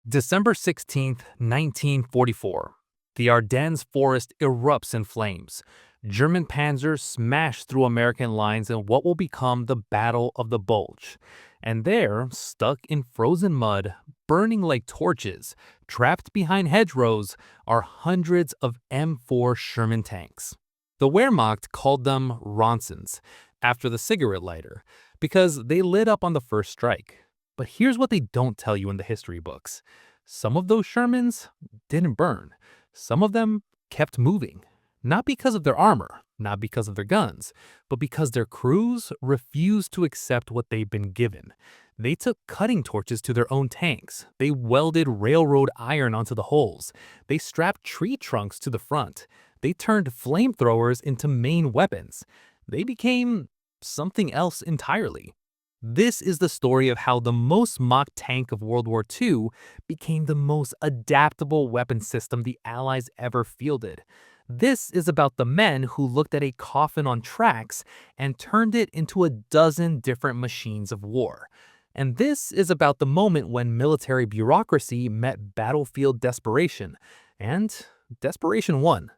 December 16th, 1944. The Ardennes forest erupts in flames. German panzers smash through American lines in what will become the Battle of the Bulge. And there, stuck in frozen mud, burning like torches, trapped behind hedgerows, are hundreds of M4 Sherman tanks. The Wehrmacht called them Ronsons, after the cigarette lighter, because they lit up on the first strike. But here's what they don't tell you in the history books. Some of those Shermans didn't burn. Some of them kept moving. Not because of their armor, not because of their guns, but because their crews refused to accept what they'd been given. They took cutting torches to their own tanks. They welded railroad iron onto the holes. They strapped tree trunks to the front. They turned flamethrowers into main weapons. They became something else entirely. This is the story of how the most mocked tank of World War II became the most adaptable weapon system the Allies ever fielded. This is about the men who looked at a coffin on tracks and turned it into a dozen different machines of war. And this is about the moment when military bureaucracy met battlefield desperation, and desperation won.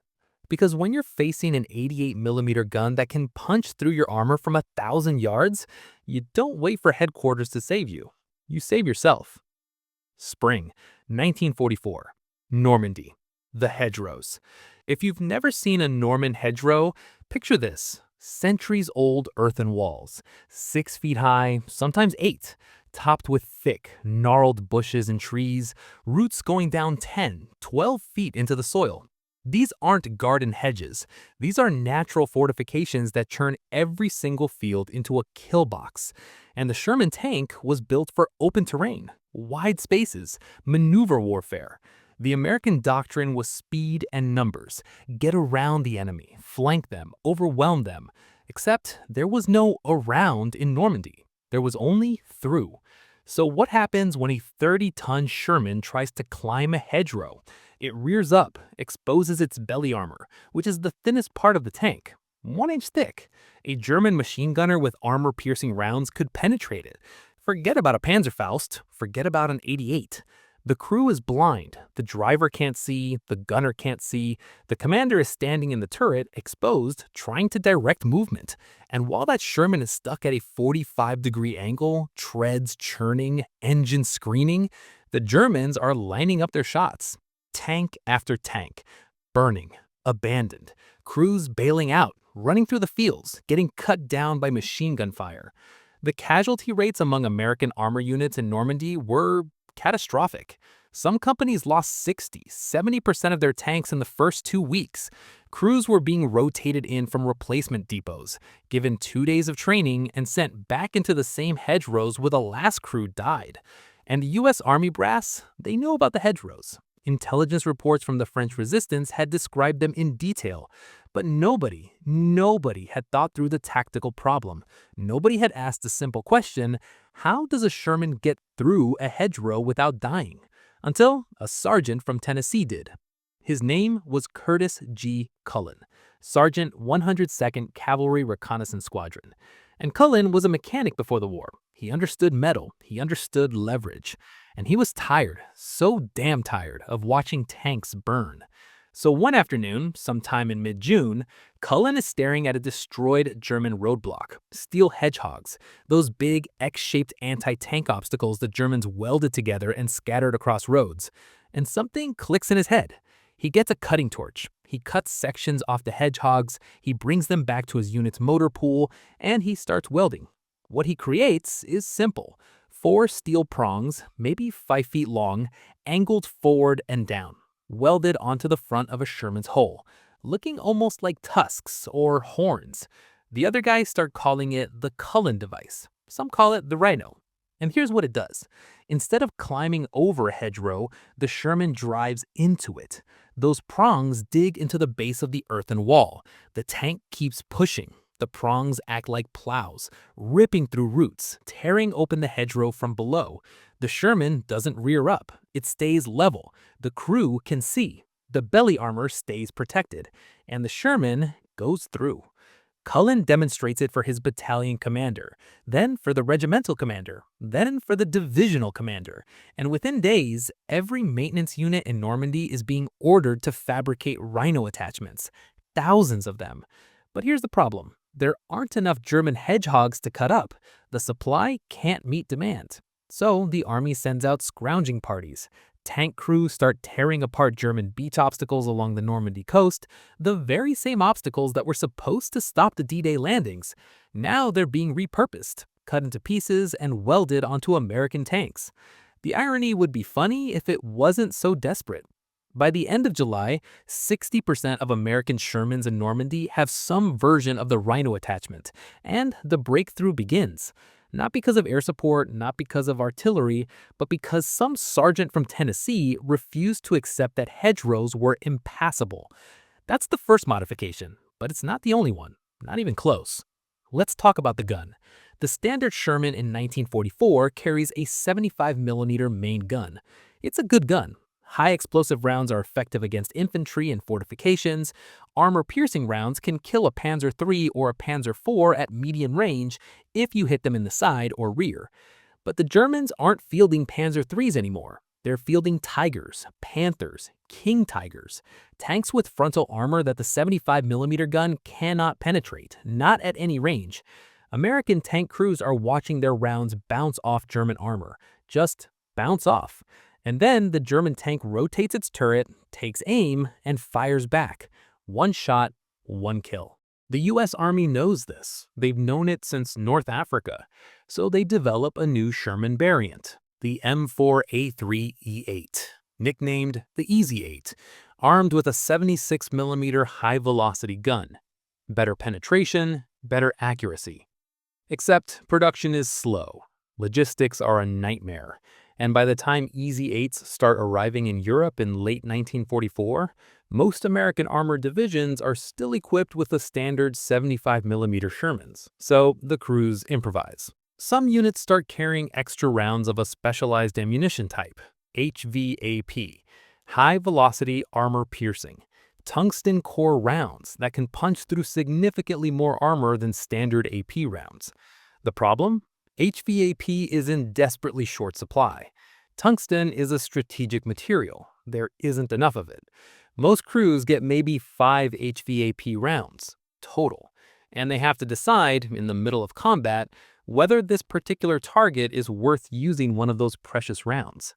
Because when you're facing an 88mm gun that can punch through your armor from 1,000 yards, you don't wait for headquarters to save you. You save yourself. Spring, 1944. Normandy. The hedgerows. If you've never seen a Norman hedgerow, picture this. Centuries-old earthen walls, 6 feet high, sometimes 8, topped with thick, gnarled bushes and trees, roots going down 10, 12 feet into the soil. These aren't garden hedges. These are natural fortifications that turn every single field into a kill box. And the Sherman tank was built for open terrain, wide spaces, maneuver warfare. The American doctrine was speed and numbers. Get around the enemy, flank them, overwhelm them. Except there was no around in Normandy. There was only through. So what happens when a 30-ton Sherman tries to climb a hedgerow? It rears up, exposes its belly armor, which is the thinnest part of the tank, 1 inch thick. A German machine gunner with armor-piercing rounds could penetrate it. Forget about a Panzerfaust, forget about an 88. The crew is blind, the driver can't see, the gunner can't see, the commander is standing in the turret, exposed, trying to direct movement. And while that Sherman is stuck at a 45-degree angle, treads churning, engine screaming, the Germans are lining up their shots. Tank after tank, burning, abandoned, crews bailing out, running through the fields, getting cut down by machine gun fire. The casualty rates among American armor units in Normandy were catastrophic. Some companies lost 60, 70% of their tanks in the first 2 weeks. Crews were being rotated in from replacement depots, given 2 days of training, and sent back into the same hedgerows where the last crew died. And the U.S. Army brass, they knew about the hedgerows. Intelligence reports from the French resistance had described them in detail, but nobody had thought through the tactical problem. Nobody had asked the simple question, how does a Sherman get through a hedgerow without dying? Until a sergeant from Tennessee did. His name was Curtis G. Culin, Sergeant 102nd Cavalry Reconnaissance Squadron. And Culin was a mechanic before the war. He understood metal, he understood leverage, and he was tired, so damn tired, of watching tanks burn. So one afternoon, sometime in mid-June, Culin is staring at a destroyed German roadblock, steel hedgehogs, those big X-shaped anti-tank obstacles the Germans welded together and scattered across roads. And something clicks in his head. He gets a cutting torch. He cuts sections off the hedgehogs, he brings them back to his unit's motor pool, and he starts welding. What he creates is simple. 4 steel prongs, maybe 5 feet long, angled forward and down, welded onto the front of a Sherman's hull, looking almost like tusks or horns. The other guys start calling it the Culin device. Some call it the Rhino. And here's what it does. Instead of climbing over a hedgerow, the Sherman drives into it. Those prongs dig into the base of the earthen wall. The tank keeps pushing. The prongs act like plows, ripping through roots, tearing open the hedgerow from below. The Sherman doesn't rear up. It stays level. The crew can see. The belly armor stays protected. And the Sherman goes through. Cullen demonstrates it for his battalion commander, then for the regimental commander, then for the divisional commander. And within days, every maintenance unit in Normandy is being ordered to fabricate Rhino attachments. Thousands of them. But here's the problem. There aren't enough German hedgehogs to cut up. The supply can't meet demand. So the army sends out scrounging parties. Tank crews start tearing apart German beach obstacles along the Normandy coast, the very same obstacles that were supposed to stop the D-Day landings. Now they're being repurposed, cut into pieces, and welded onto American tanks. The irony would be funny if it wasn't so desperate. By the end of July, 60% of American Shermans in Normandy have some version of the Rhino attachment, and the breakthrough begins. Not because of air support, not because of artillery, but because some sergeant from Tennessee refused to accept that hedgerows were impassable. That's the first modification, but it's not the only one. Not even close. Let's talk about the gun. The standard Sherman in 1944 carries a 75mm main gun. It's a good gun. High explosive rounds are effective against infantry and fortifications. Armor-piercing rounds can kill a Panzer III or a Panzer IV at medium range if you hit them in the side or rear. But the Germans aren't fielding Panzer IIIs anymore. They're fielding Tigers, Panthers, King Tigers, tanks with frontal armor that the 75mm gun cannot penetrate, not at any range. American tank crews are watching their rounds bounce off German armor. Just bounce off. And then the German tank rotates its turret, takes aim, and fires back. One shot, one kill. The US Army knows this. They've known it since North Africa. So they develop a new Sherman variant, the M4A3E8, nicknamed the Easy 8, armed with a 76mm high-velocity gun. Better penetration, better accuracy. Except production is slow. Logistics are a nightmare. And by the time Easy 8s start arriving in Europe in late 1944, most American armored divisions are still equipped with the standard 75mm Shermans, so the crews improvise. Some units start carrying extra rounds of a specialized ammunition type, HVAP, high velocity armor piercing, tungsten core rounds that can punch through significantly more armor than standard AP rounds. The problem? HVAP is in desperately short supply. Tungsten is a strategic material. There isn't enough of it. Most crews get maybe 5 HVAP rounds total, and they have to decide, in the middle of combat, whether this particular target is worth using one of those precious rounds.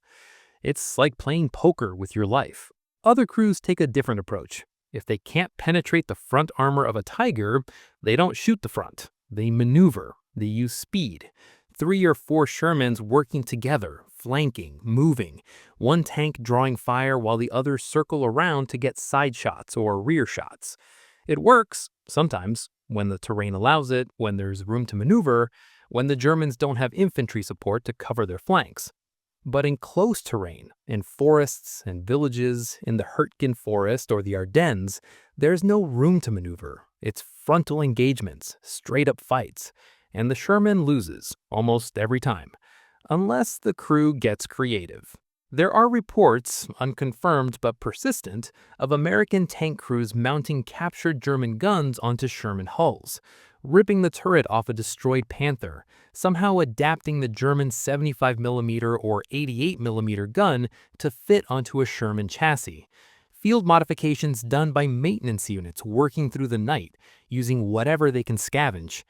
It's like playing poker with your life. Other crews take a different approach. If they can't penetrate the front armor of a Tiger, they don't shoot the front. They maneuver. They use speed. 3 or 4 Shermans working together, flanking, moving. One tank drawing fire while the others circle around to get side shots or rear shots. It works, sometimes, when the terrain allows it, when there's room to maneuver, when the Germans don't have infantry support to cover their flanks. But in close terrain, in forests and villages, in the Hurtgen Forest or the Ardennes, there's no room to maneuver. It's frontal engagements, straight-up fights. And the Sherman loses, almost every time, unless the crew gets creative. There are reports, unconfirmed but persistent, of American tank crews mounting captured German guns onto Sherman hulls, ripping the turret off a destroyed Panther, somehow adapting the German 75mm or 88mm gun to fit onto a Sherman chassis. Field modifications done by maintenance units working through the night, using whatever they can scavenge.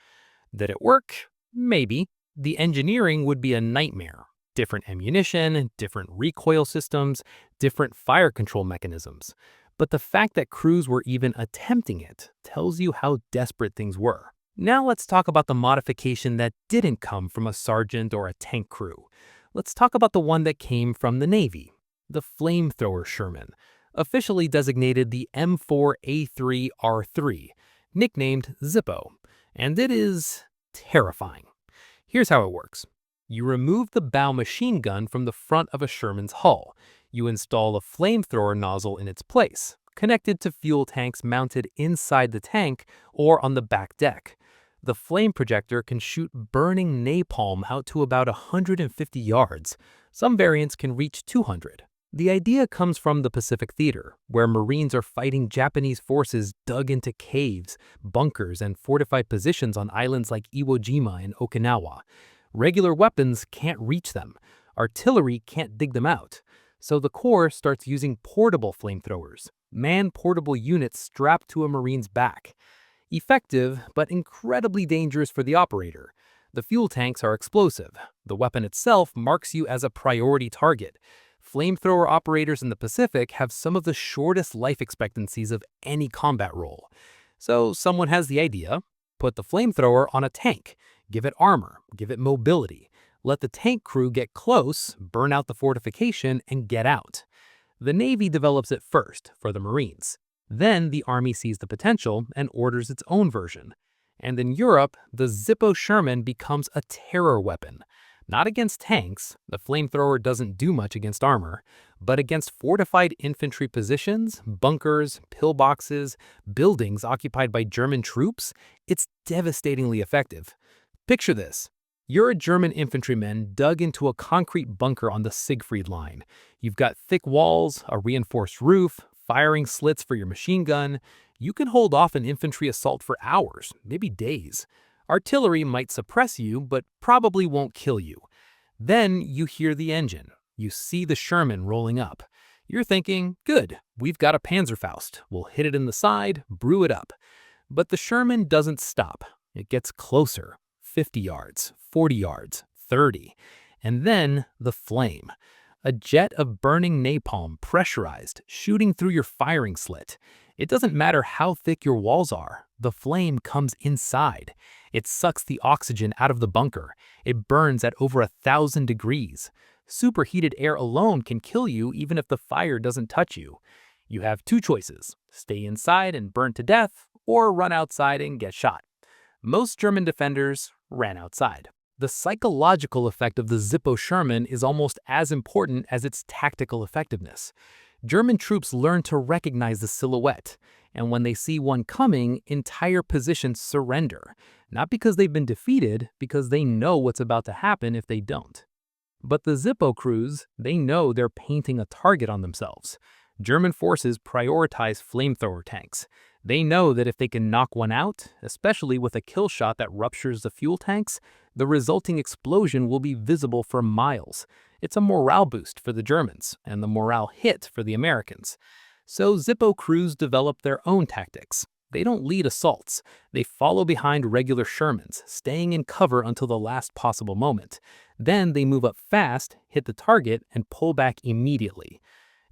Did it work? Maybe. The engineering would be a nightmare. Different ammunition, different recoil systems, different fire control mechanisms. But the fact that crews were even attempting it tells you how desperate things were. Now let's talk about the modification that didn't come from a sergeant or a tank crew. Let's talk about the one that came from the Navy, the flamethrower Sherman, officially designated the M4A3R3, nicknamed Zippo. And it is terrifying. Here's how it works. You remove the bow machine gun from the front of a Sherman's hull. You install a flamethrower nozzle in its place, connected to fuel tanks mounted inside the tank or on the back deck. The flame projector can shoot burning napalm out to about 150 yards. Some variants can reach 200. The idea comes from the Pacific Theater, where Marines are fighting Japanese forces dug into caves, bunkers, and fortified positions on islands like Iwo Jima and Okinawa. Regular weapons can't reach them. Artillery can't dig them out. So the Corps starts using portable flamethrowers, man-portable units strapped to a Marine's back. Effective, but incredibly dangerous for the operator. The fuel tanks are explosive. The weapon itself marks you as a priority target. Flamethrower operators in the Pacific have some of the shortest life expectancies of any combat role. So someone has the idea: put the flamethrower on a tank, give it armor, give it mobility, let the tank crew get close, burn out the fortification, and get out. The Navy develops it first for the Marines. Then the Army sees the potential and orders its own version. And in Europe, the Zippo Sherman becomes a terror weapon. Not against tanks, the flamethrower doesn't do much against armor, but against fortified infantry positions, bunkers, pillboxes, buildings occupied by German troops, it's devastatingly effective. Picture this. You're a German infantryman dug into a concrete bunker on the Siegfried Line. You've got thick walls, a reinforced roof, firing slits for your machine gun. You can hold off an infantry assault for hours, maybe days. Artillery might suppress you, but probably won't kill you. Then you hear the engine. You see the Sherman rolling up. You're thinking, good, we've got a Panzerfaust. We'll hit it in the side, brew it up. But the Sherman doesn't stop. It gets closer. 50 yards, 40 yards, 30. And then the flame. A jet of burning napalm, pressurized, shooting through your firing slit. It doesn't matter how thick your walls are. The flame comes inside. It sucks the oxygen out of the bunker. It burns at over 1,000 degrees. Superheated air alone can kill you even if the fire doesn't touch you. You have two choices: stay inside and burn to death, or run outside and get shot. Most German defenders ran outside. The psychological effect of the Zippo Sherman is almost as important as its tactical effectiveness. German troops learn to recognize the silhouette, and when they see one coming, entire positions surrender. Not because they've been defeated, because they know what's about to happen if they don't. But the Zippo crews, they know they're painting a target on themselves. German forces prioritize flamethrower tanks. They know that if they can knock one out, especially with a kill shot that ruptures the fuel tanks, the resulting explosion will be visible for miles. It's a morale boost for the Germans, and the morale hit for the Americans. So Zippo crews develop their own tactics. They don't lead assaults. They follow behind regular Shermans, staying in cover until the last possible moment. Then they move up fast, hit the target, and pull back immediately.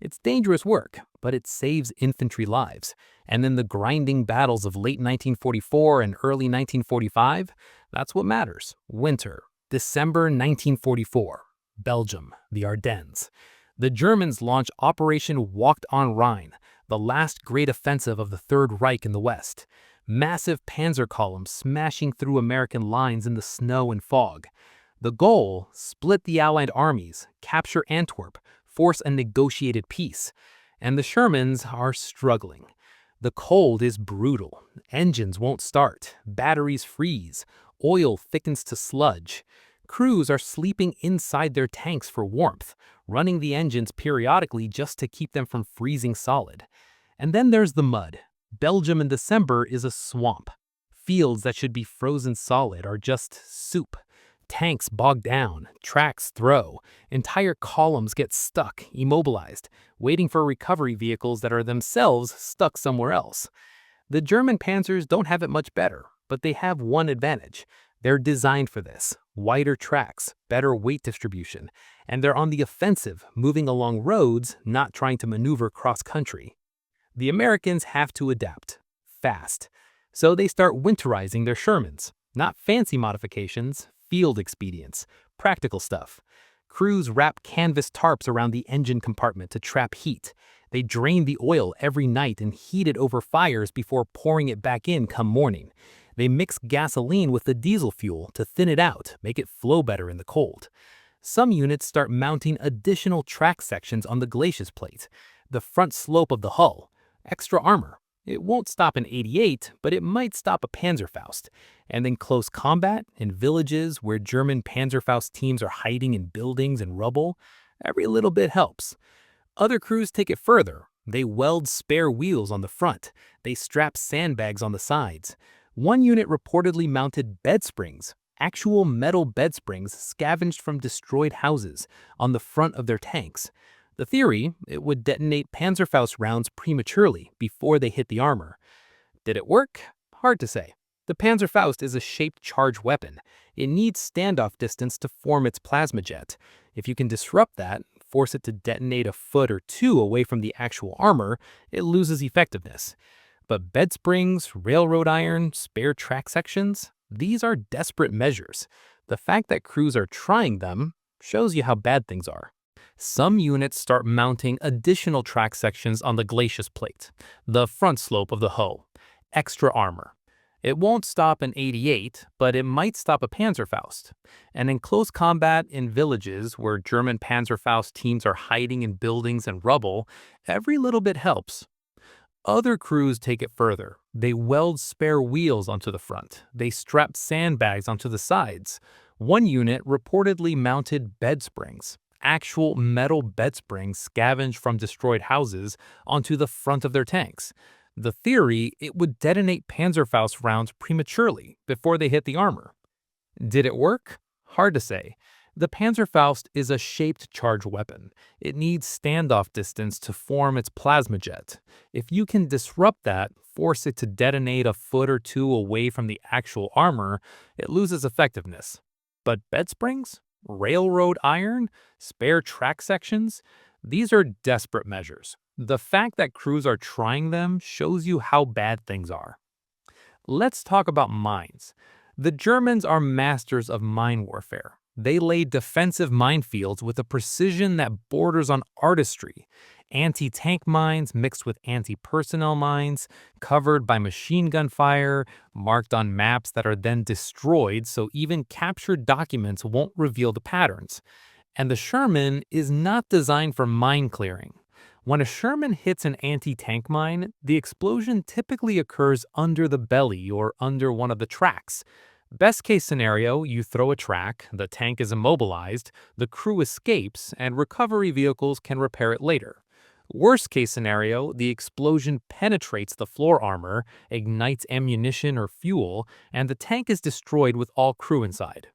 It's dangerous work, but it saves infantry lives. And in the grinding battles of late 1944 and early 1945, that's what matters. Winter, December 1944. Belgium, the Ardennes. The Germans launch Operation Walked on Rhine, the last great offensive of the Third Reich in the West. Massive panzer columns smashing through American lines in the snow and fog. The goal: split the Allied armies, capture Antwerp, force a negotiated peace. And the Shermans are struggling. The cold is brutal. Engines won't start. Batteries freeze. Oil thickens to sludge. Crews are sleeping inside their tanks for warmth, running the engines periodically just to keep them from freezing solid. And then there's the mud. Belgium in December is a swamp. Fields that should be frozen solid are just soup. Tanks bog down, tracks throw, entire columns get stuck, immobilized, waiting for recovery vehicles that are themselves stuck somewhere else. The German panzers don't have it much better, but they have one advantage. They're designed for this: wider tracks, better weight distribution, and they're on the offensive, moving along roads, not trying to maneuver cross-country. The Americans have to adapt, fast. So they start winterizing their Shermans. Not fancy modifications, field expedients, practical stuff. Crews wrap canvas tarps around the engine compartment to trap heat. They drain the oil every night and heat it over fires before pouring it back in come morning. They mix gasoline with the diesel fuel to thin it out, make it flow better in the cold. Some units start mounting additional track sections on the glacis plate, the front slope of the hull. Extra armor. It won't stop an 88, but it might stop a Panzerfaust. And in close combat, in villages where German Panzerfaust teams are hiding in buildings and rubble, every little bit helps. Other crews take it further. They weld spare wheels on the front. They strap sandbags on the sides. One unit reportedly mounted bedsprings, actual metal bedsprings scavenged from destroyed houses, on the front of their tanks. The theory, it would detonate Panzerfaust rounds prematurely before they hit the armor. Did it work? Hard to say. The Panzerfaust is a shaped charge weapon. It needs standoff distance to form its plasma jet. If you can disrupt that, force it to detonate a foot or two away from the actual armor, it loses effectiveness. But bed springs, railroad iron, spare track sections, these are desperate measures. The fact that crews are trying them shows you how bad things are. Some units start mounting additional track sections on the glacis plate, the front slope of the hoe. Extra armor. It won't stop an 88, but it might stop a Panzerfaust. And in close combat in villages where German Panzerfaust teams are hiding in buildings and rubble, every little bit helps. Other crews take it further. They weld spare wheels onto the front. They strap sandbags onto the sides. One unit reportedly mounted bedsprings, actual metal bedsprings scavenged from destroyed houses, onto the front of their tanks. The theory, it would detonate Panzerfaust rounds prematurely before they hit the armor. Did it work? Hard to say. The Panzerfaust is a shaped charge weapon. It needs standoff distance to form its plasma jet. If you can disrupt that, force it to detonate a foot or two away from the actual armor, it loses effectiveness. But bedsprings? Railroad iron? Spare track sections? These are desperate measures. The fact that crews are trying them shows you how bad things are. Let's talk about mines. The Germans are masters of mine warfare. They lay defensive minefields with a precision that borders on artistry. Anti-tank mines mixed with anti-personnel mines, covered by machine gun fire, marked on maps that are then destroyed so even captured documents won't reveal the patterns. And the Sherman is not designed for mine clearing. When a Sherman hits an anti-tank mine, the explosion typically occurs under the belly or under one of the tracks. Best case scenario, you throw a track, the tank is immobilized, the crew escapes, and recovery vehicles can repair it later. Worst case scenario, the explosion penetrates the floor armor, ignites ammunition or fuel, and the tank is destroyed with all crew inside.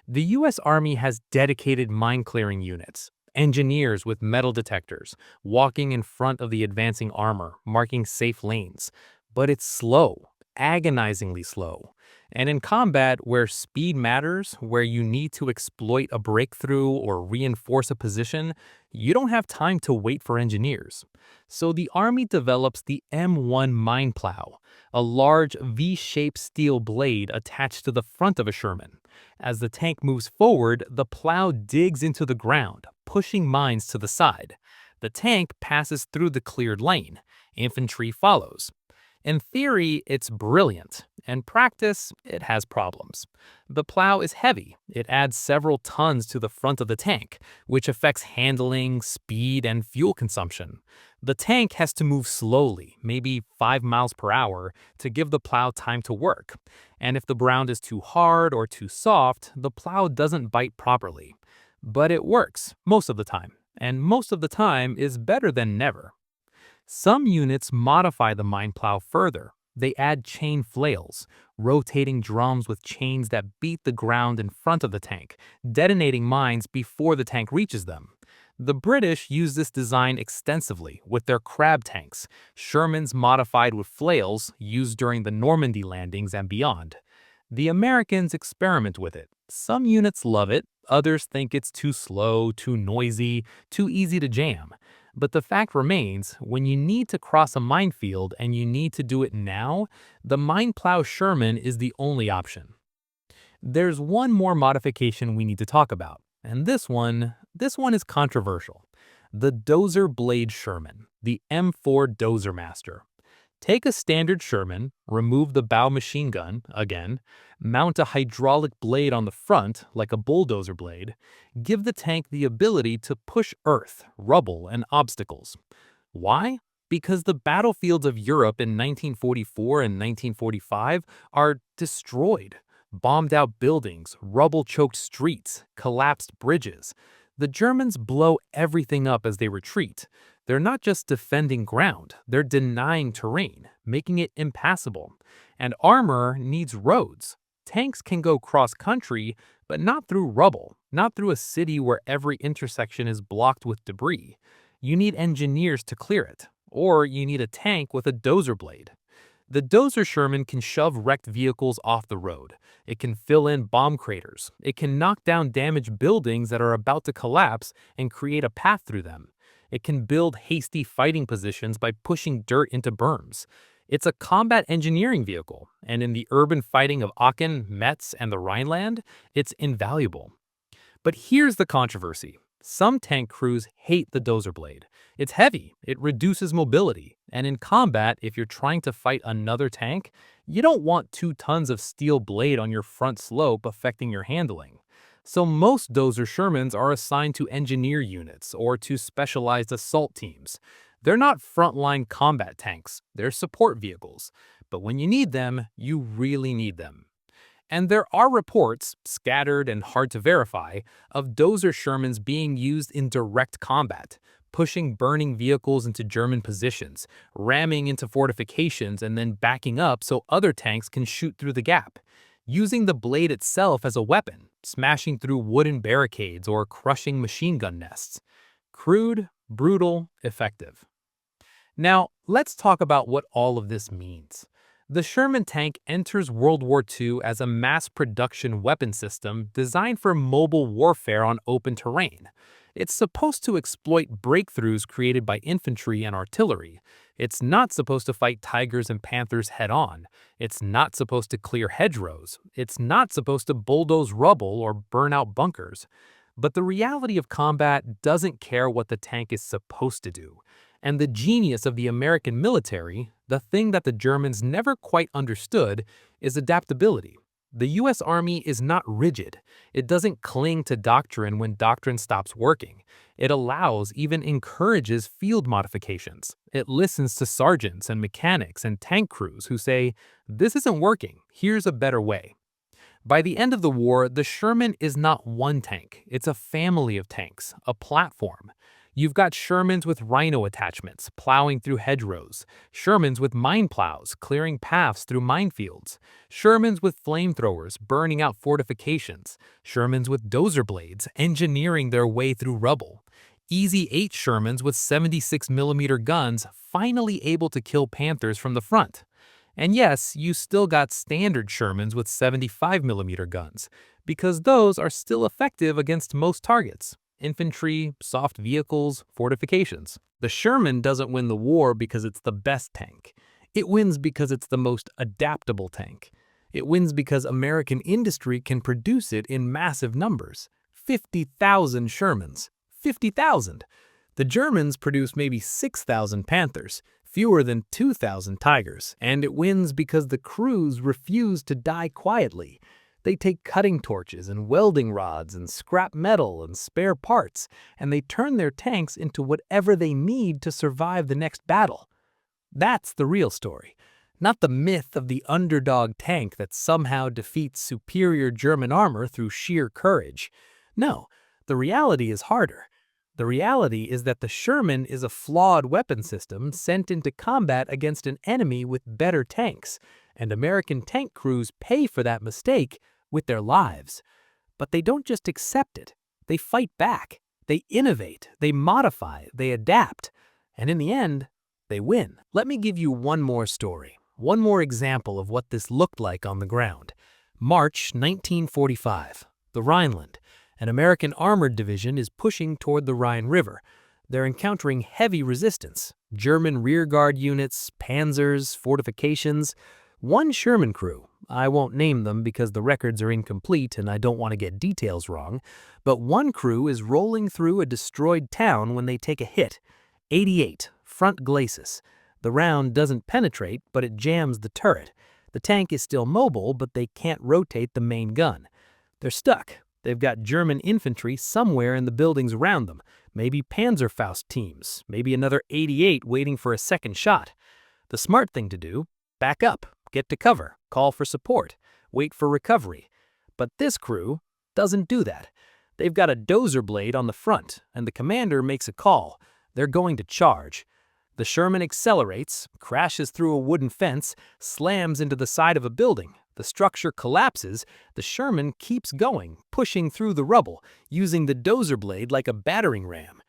The U.S. Army has dedicated mine-clearing units, engineers with metal detectors, walking in front of the advancing armor, marking safe lanes. But it's slow, agonizingly slow. And in combat, where speed matters, where you need to exploit a breakthrough or reinforce a position, you don't have time to wait for engineers. So the Army develops the M1 mine plow, a large V-shaped steel blade attached to the front of a Sherman. As the tank moves forward, the plow digs into the ground, pushing mines to the side. The tank passes through the cleared lane. Infantry follows. In theory, it's brilliant. In practice, it has problems. The plow is heavy. It adds several tons to the front of the tank, which affects handling, speed, and fuel consumption. The tank has to move slowly, maybe 5 miles per hour, to give the plow time to work. And if the ground is too hard or too soft, the plow doesn't bite properly. But it works, most of the time. And most of the time is better than never. Some units modify the mine plow further. They add chain flails, rotating drums with chains that beat the ground in front of the tank, detonating mines before the tank reaches them. The British use this design extensively with their crab tanks, Shermans modified with flails used during the Normandy landings and beyond. The Americans experiment with it. Some units love it, others think it's too slow, too noisy, too easy to jam. But the fact remains, when you need to cross a minefield and you need to do it now, the mine plow Sherman is the only option. There's one more modification we need to talk about, and this one is controversial. The dozer blade Sherman, the M4 Dozer Master. Take a standard Sherman, remove the bow machine gun, again, mount a hydraulic blade on the front, like a bulldozer blade, give the tank the ability to push earth, rubble, and obstacles. Why? Because the battlefields of Europe in 1944 and 1945 are destroyed. Bombed out buildings, rubble-choked streets, collapsed bridges. The Germans blow everything up as they retreat. They're not just defending ground, they're denying terrain, making it impassable. And armor needs roads. Tanks can go cross-country, but not through rubble, not through a city where every intersection is blocked with debris. You need engineers to clear it, or you need a tank with a dozer blade. The dozer Sherman can shove wrecked vehicles off the road. It can fill in bomb craters. It can knock down damaged buildings that are about to collapse and create a path through them. It can build hasty fighting positions by pushing dirt into berms. It's a combat engineering vehicle, and in the urban fighting of Aachen, Metz, and the Rhineland, it's invaluable. But here's the controversy. Some tank crews hate the dozer blade. It's heavy, it reduces mobility, and in combat, if you're trying to fight another tank, you don't want 2 tons of steel blade on your front slope affecting your handling. So most dozer Shermans are assigned to engineer units or to specialized assault teams. They're not frontline combat tanks, they're support vehicles. But when you need them, you really need them. And there are reports, scattered and hard to verify, of dozer Shermans being used in direct combat, pushing burning vehicles into German positions, ramming into fortifications, and then backing up so other tanks can shoot through the gap, using the blade itself as a weapon, smashing through wooden barricades or crushing machine gun nests. Crude, brutal, effective. Now, let's talk about what all of this means. The Sherman tank enters World War II as a mass-production weapon system designed for mobile warfare on open terrain. It's supposed to exploit breakthroughs created by infantry and artillery. It's not supposed to fight tigers and panthers head-on. It's not supposed to clear hedgerows. It's not supposed to bulldoze rubble or burn out bunkers. But the reality of combat doesn't care what the tank is supposed to do. And the genius of the American military, the thing that the Germans never quite understood, is adaptability. The US Army is not rigid. It doesn't cling to doctrine when doctrine stops working. It allows, even encourages field modifications. It listens to sergeants and mechanics and tank crews who say, "This isn't working, here's a better way." By the end of the war, the Sherman is not one tank. It's a family of tanks, a platform. You've got Shermans with Rhino attachments, plowing through hedgerows, Shermans with mine plows, clearing paths through minefields, Shermans with flamethrowers, burning out fortifications, Shermans with dozer blades, engineering their way through rubble, Easy 8 Shermans with 76mm guns, finally able to kill Panthers from the front. And yes, you still got standard Shermans with 75mm guns, because those are still effective against most targets. Infantry, soft vehicles, fortifications. The Sherman doesn't win the war because it's the best tank. It wins because it's the most adaptable tank. It wins because American industry can produce it in massive numbers. 50,000 Shermans. 50,000! The Germans produce maybe 6,000 Panthers, fewer than 2,000 Tigers, and it wins because the crews refuse to die quietly. They take cutting torches and welding rods and scrap metal and spare parts, and they turn their tanks into whatever they need to survive the next battle. That's the real story, not the myth of the underdog tank that somehow defeats superior German armor through sheer courage. No, the reality is harder. The reality is that the Sherman is a flawed weapon system sent into combat against an enemy with better tanks, and American tank crews pay for that mistake with their lives. But they don't just accept it. They fight back. They innovate. They modify. They adapt. And in the end, they win. Let me give you one more story, one more example of what this looked like on the ground. March 1945, the Rhineland. An American armored division is pushing toward the Rhine River. They're encountering heavy resistance. German rearguard units, Panzers, fortifications. One Sherman crew, I won't name them because the records are incomplete and I don't want to get details wrong, but one crew is rolling through a destroyed town when they take a hit. 88, front glacis. The round doesn't penetrate, but it jams the turret. The tank is still mobile, but they can't rotate the main gun. They're stuck. They've got German infantry somewhere in the buildings around them, maybe Panzerfaust teams, maybe another 88 waiting for a second shot. The smart thing to do, back up, get to cover, call for support, wait for recovery. But this crew doesn't do that. They've got a dozer blade on the front, and the commander makes a call. They're going to charge. The Sherman accelerates, crashes through a wooden fence, slams into the side of a building. The structure collapses. The Sherman keeps going, pushing through the rubble, using the dozer blade like a battering ram.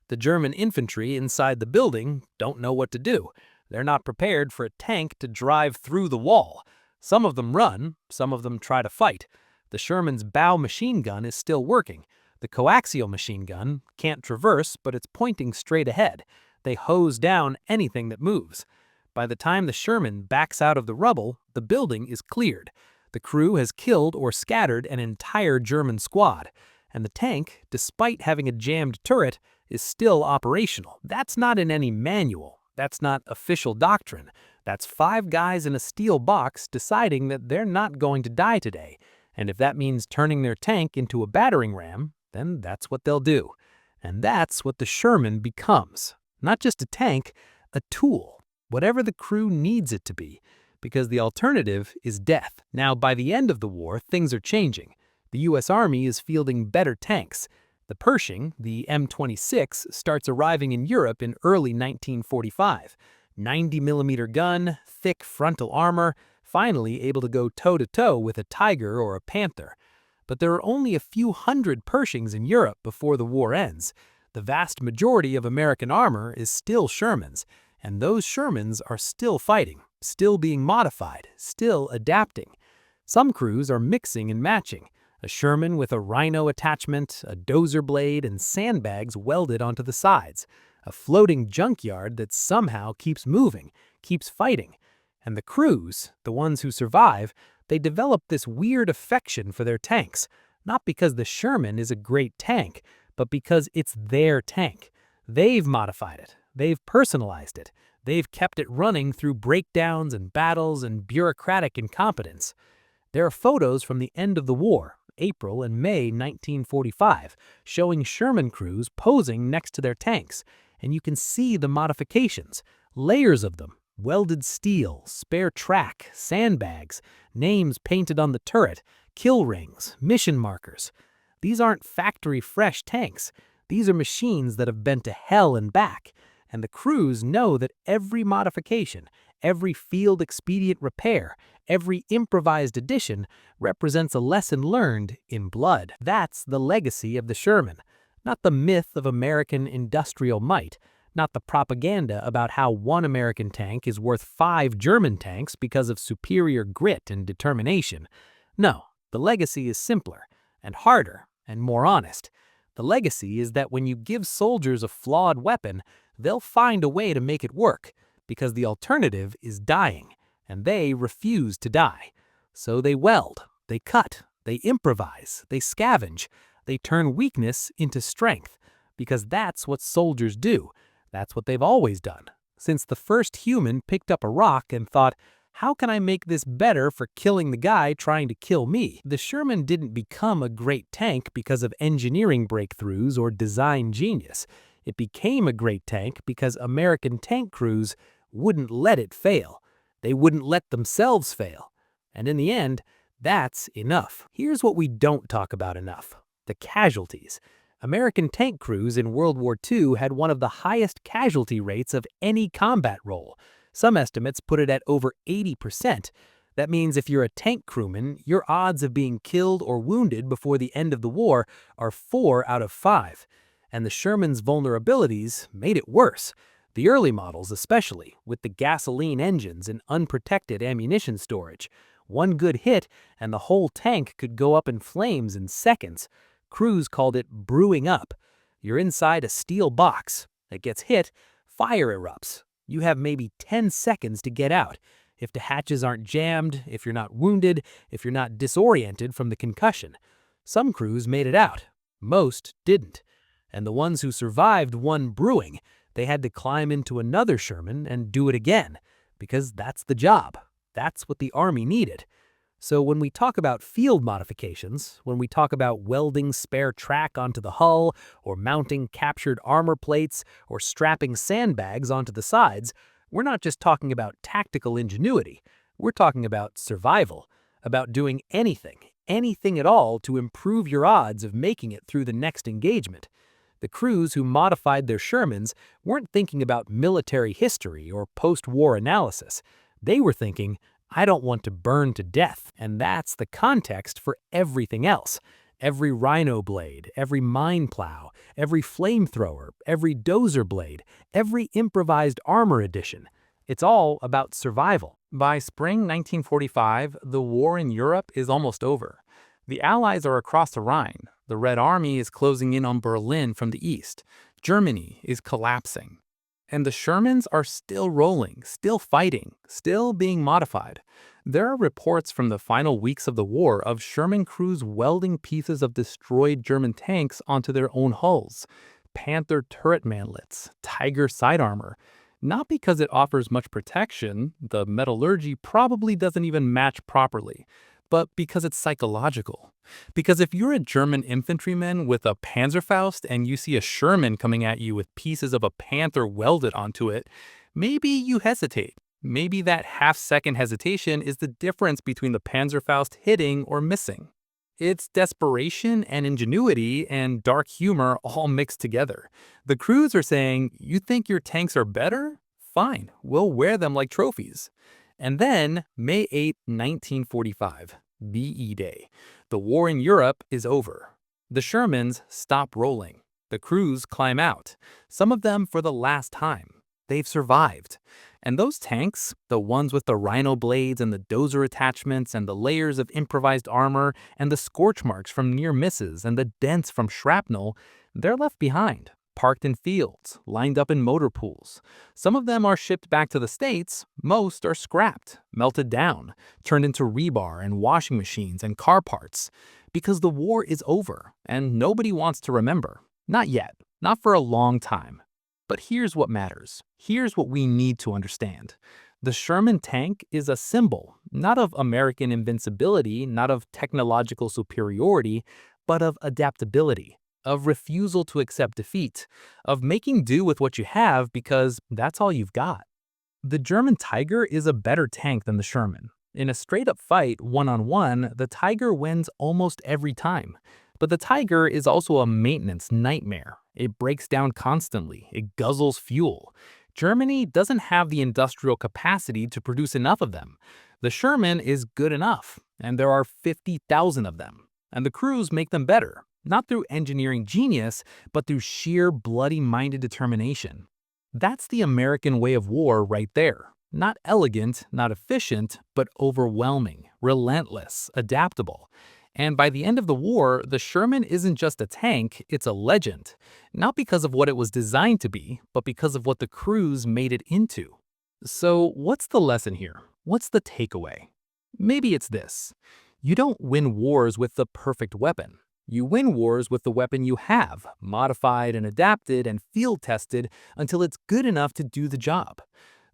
The German infantry inside the building don't know what to do. They're not prepared for a tank to drive through the wall. Some of them run, some of them try to fight. The Sherman's bow machine gun is still working. The coaxial machine gun can't traverse, but it's pointing straight ahead. They hose down anything that moves. By the time the Sherman backs out of the rubble, the building is cleared. The crew has killed or scattered an entire German squad. And the tank, despite having a jammed turret, is still operational. That's not in any manual. That's not official doctrine. That's 5 guys in a steel box deciding that they're not going to die today. And if that means turning their tank into a battering ram, then that's what they'll do. And that's what the Sherman becomes. Not just a tank, a tool. Whatever the crew needs it to be. Because the alternative is death. Now, by the end of the war, things are changing. The U.S. Army is fielding better tanks. The Pershing, the M26, starts arriving in Europe in early 1945. 90mm gun, thick frontal armor, finally able to go toe-to-toe with a Tiger or a Panther. But there are only a few hundred Pershings in Europe before the war ends. The vast majority of American armor is still Shermans, and those Shermans are still fighting, still being modified, still adapting. Some crews are mixing and matching. A Sherman with a Rhino attachment, a dozer blade, and sandbags welded onto the sides. A floating junkyard that somehow keeps moving, keeps fighting. And the crews, the ones who survive, they develop this weird affection for their tanks. Not because the Sherman is a great tank, but because it's their tank. They've modified it. They've personalized it. They've kept it running through breakdowns and battles and bureaucratic incompetence. There are photos from the end of the war, April and May 1945, showing Sherman crews posing next to their tanks, and you can see the modifications, layers of them, welded steel, spare track, sandbags, names painted on the turret, kill rings, mission markers. These aren't factory-fresh tanks. These are machines that have been to hell and back, and the crews know that every modification, every field expedient repair, every improvised addition represents a lesson learned in blood. That's the legacy of the Sherman, not the myth of American industrial might, not the propaganda about how one American tank is worth 5 German tanks because of superior grit and determination. No, the legacy is simpler and harder and more honest. The legacy is that when you give soldiers a flawed weapon, they'll find a way to make it work, because the alternative is dying, and they refuse to die. So they weld, they cut, they improvise, they scavenge, they turn weakness into strength, because that's what soldiers do. That's what they've always done. Since the first human picked up a rock and thought, how can I make this better for killing the guy trying to kill me? The Sherman didn't become a great tank because of engineering breakthroughs or design genius. It became a great tank because American tank crews wouldn't let it fail. They wouldn't let themselves fail. And in the end, that's enough. Here's what we don't talk about enough: the casualties. American tank crews in World War II had one of the highest casualty rates of any combat role. Some estimates put it at over 80%. That means if you're a tank crewman, your odds of being killed or wounded before the end of the war are 4 out of 5. And the Sherman's vulnerabilities made it worse. The early models especially, with the gasoline engines and unprotected ammunition storage. One good hit and the whole tank could go up in flames in seconds. Crews called it brewing up. You're inside a steel box. It gets hit, fire erupts. You have maybe 10 seconds to get out. If the hatches aren't jammed, if you're not wounded, if you're not disoriented from the concussion. Some crews made it out. Most didn't. And the ones who survived one brewing, they had to climb into another Sherman and do it again. Because that's the job. That's what the Army needed. So when we talk about field modifications, when we talk about welding spare track onto the hull, or mounting captured armor plates, or strapping sandbags onto the sides, we're not just talking about tactical ingenuity. We're talking about survival, about doing anything, anything at all to improve your odds of making it through the next engagement. The crews who modified their Shermans weren't thinking about military history or post-war analysis. They were thinking, I don't want to burn to death, and that's the context for everything else. Every Rhino blade, every mine plow, every flamethrower, every dozer blade, every improvised armor addition. It's all about survival. By spring 1945, the war in Europe is almost over. The Allies are across the Rhine. The Red Army is closing in on Berlin from the east. Germany is collapsing. And the Shermans are still rolling, still fighting, still being modified. There are reports from the final weeks of the war of Sherman crews welding pieces of destroyed German tanks onto their own hulls. Panther turret mantlets, Tiger side armor. Not because it offers much protection, the metallurgy probably doesn't even match properly, but because it's psychological. Because if you're a German infantryman with a Panzerfaust and you see a Sherman coming at you with pieces of a Panther welded onto it, maybe you hesitate. Maybe that half-second hesitation is the difference between the Panzerfaust hitting or missing. It's desperation and ingenuity and dark humor all mixed together. The crews are saying, you think your tanks are better? Fine, we'll wear them like trophies. And then, May 8, 1945, BE Day. The war in Europe is over. The Shermans stop rolling. The crews climb out, some of them for the last time. They've survived. And those tanks, the ones with the Rhino blades and the dozer attachments and the layers of improvised armor and the scorch marks from near misses and the dents from shrapnel, they're left behind, parked in fields, lined up in motor pools. Some of them are shipped back to the States, most are scrapped, melted down, turned into rebar and washing machines and car parts. Because the war is over, and nobody wants to remember. Not yet, not for a long time. But here's what matters. Here's what we need to understand. The Sherman tank is a symbol, not of American invincibility, not of technological superiority, but of adaptability, of refusal to accept defeat, of making do with what you have because that's all you've got. The German Tiger is a better tank than the Sherman. In a straight-up fight, one-on-one, the Tiger wins almost every time. But the Tiger is also a maintenance nightmare. It breaks down constantly. It guzzles fuel. Germany doesn't have the industrial capacity to produce enough of them. The Sherman is good enough, and there are 50,000 of them. And the crews make them better, not through engineering genius, but through sheer bloody-minded determination. That's the American way of war right there. Not elegant, not efficient, but overwhelming, relentless, adaptable. And by the end of the war, the Sherman isn't just a tank, it's a legend. Not because of what it was designed to be, but because of what the crews made it into. So what's the lesson here? What's the takeaway? Maybe it's this. You don't win wars with the perfect weapon. You win wars with the weapon you have, modified and adapted and field-tested until it's good enough to do the job.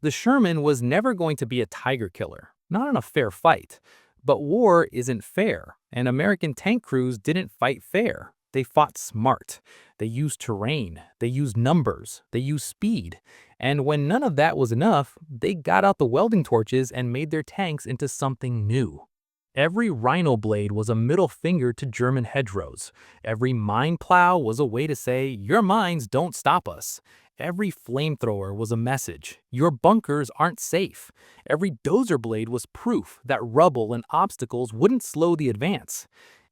The Sherman was never going to be a Tiger killer, not in a fair fight. But war isn't fair, and American tank crews didn't fight fair. They fought smart. They used terrain. They used numbers. They used speed. And when none of that was enough, they got out the welding torches and made their tanks into something new. Every Rhino blade was a middle finger to German hedgerows. Every mine plow was a way to say, your mines don't stop us. Every flamethrower was a message. Your bunkers aren't safe. Every dozer blade was proof that rubble and obstacles wouldn't slow the advance.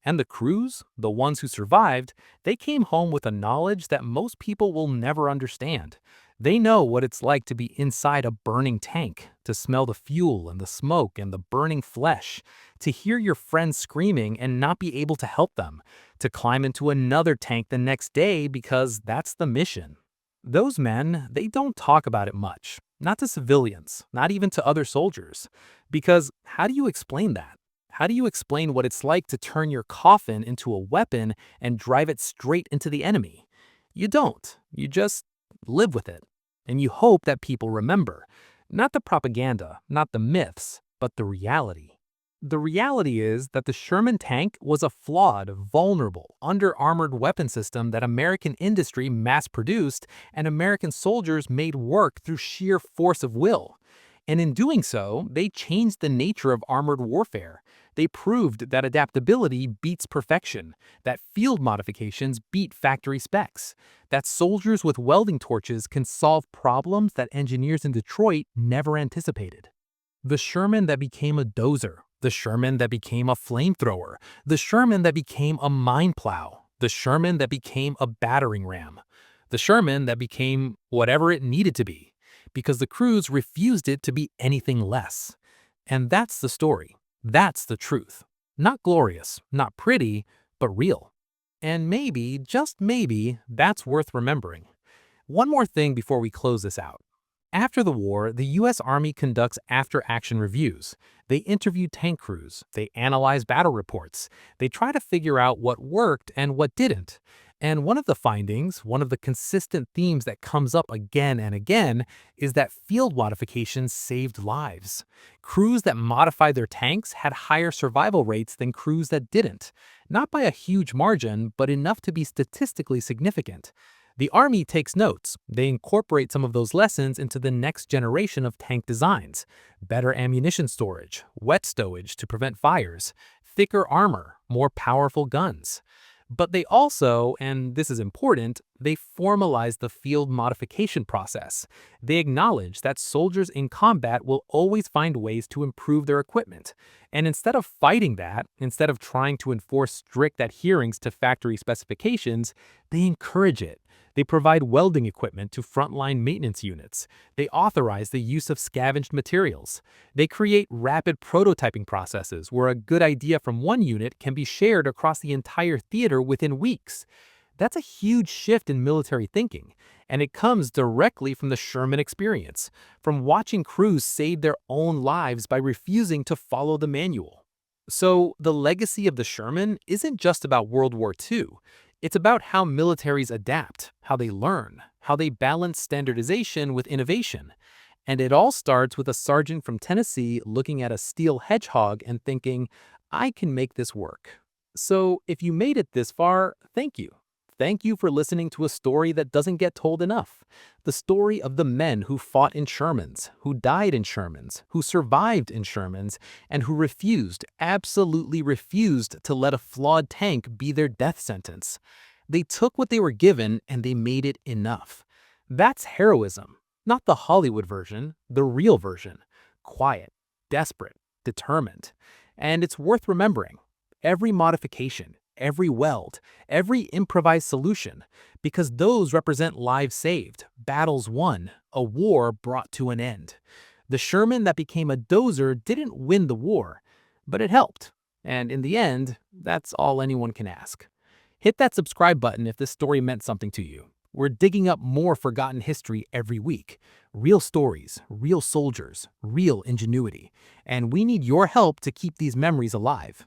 And the crews, the ones who survived, they came home with a knowledge that most people will never understand. They know what it's like to be inside a burning tank, to smell the fuel and the smoke and the burning flesh, to hear your friends screaming and not be able to help them, to climb into another tank the next day because that's the mission. Those men, they don't talk about it much, not to civilians, not even to other soldiers. Because how do you explain that? How do you explain what it's like to turn your coffin into a weapon and drive it straight into the enemy? You don't. You just live with it. And you hope that people remember. Not the propaganda, not the myths, but the reality. The reality is that the Sherman tank was a flawed, vulnerable, under-armored weapon system that American industry mass-produced and American soldiers made work through sheer force of will. And in doing so, they changed the nature of armored warfare. They proved that adaptability beats perfection, that field modifications beat factory specs, that soldiers with welding torches can solve problems that engineers in Detroit never anticipated. The Sherman that became a dozer, the Sherman that became a flamethrower, the Sherman that became a mine plow, the Sherman that became a battering ram, the Sherman that became whatever it needed to be, because the crews refused it to be anything less. And that's the story. That's the truth. Not glorious, not pretty, but real. And maybe, just maybe, that's worth remembering. One more thing before we close this out. After the war, the U.S. Army conducts after-action reviews. They interview tank crews, they analyze battle reports, they try to figure out what worked and what didn't. And one of the findings, one of the consistent themes that comes up again and again, is that field modifications saved lives. Crews that modified their tanks had higher survival rates than crews that didn't. Not by a huge margin, but enough to be statistically significant. The Army takes notes. They incorporate some of those lessons into the next generation of tank designs. Better ammunition storage, wet stowage to prevent fires, thicker armor, more powerful guns. But they also, and this is important, they formalize the field modification process. They acknowledge that soldiers in combat will always find ways to improve their equipment. And instead of fighting that, instead of trying to enforce strict adherence to factory specifications, they encourage it. They provide welding equipment to frontline maintenance units. They authorize the use of scavenged materials. They create rapid prototyping processes where a good idea from one unit can be shared across the entire theater within weeks. That's a huge shift in military thinking, and it comes directly from the Sherman experience, from watching crews save their own lives by refusing to follow the manual. So, the legacy of the Sherman isn't just about World War II. It's about how militaries adapt, how they learn, how they balance standardization with innovation. And it all starts with a sergeant from Tennessee looking at a steel hedgehog and thinking, I can make this work. So if you made it this far, thank you. Thank you for listening to a story that doesn't get told enough. The story of the men who fought in Shermans, who died in Shermans, who survived in Shermans, and who refused, absolutely refused to let a flawed tank be their death sentence. They took what they were given and they made it enough. That's heroism, not the Hollywood version, the real version. Quiet, desperate, determined. And it's worth remembering. Every modification, every weld, every improvised solution, because those represent lives saved, battles won, a war brought to an end. The Sherman that became a dozer didn't win the war, but it helped. And in the end, that's all anyone can ask. Hit that subscribe button if this story meant something to you. We're digging up more forgotten history every week. Real stories, real soldiers, real ingenuity. And we need your help to keep these memories alive.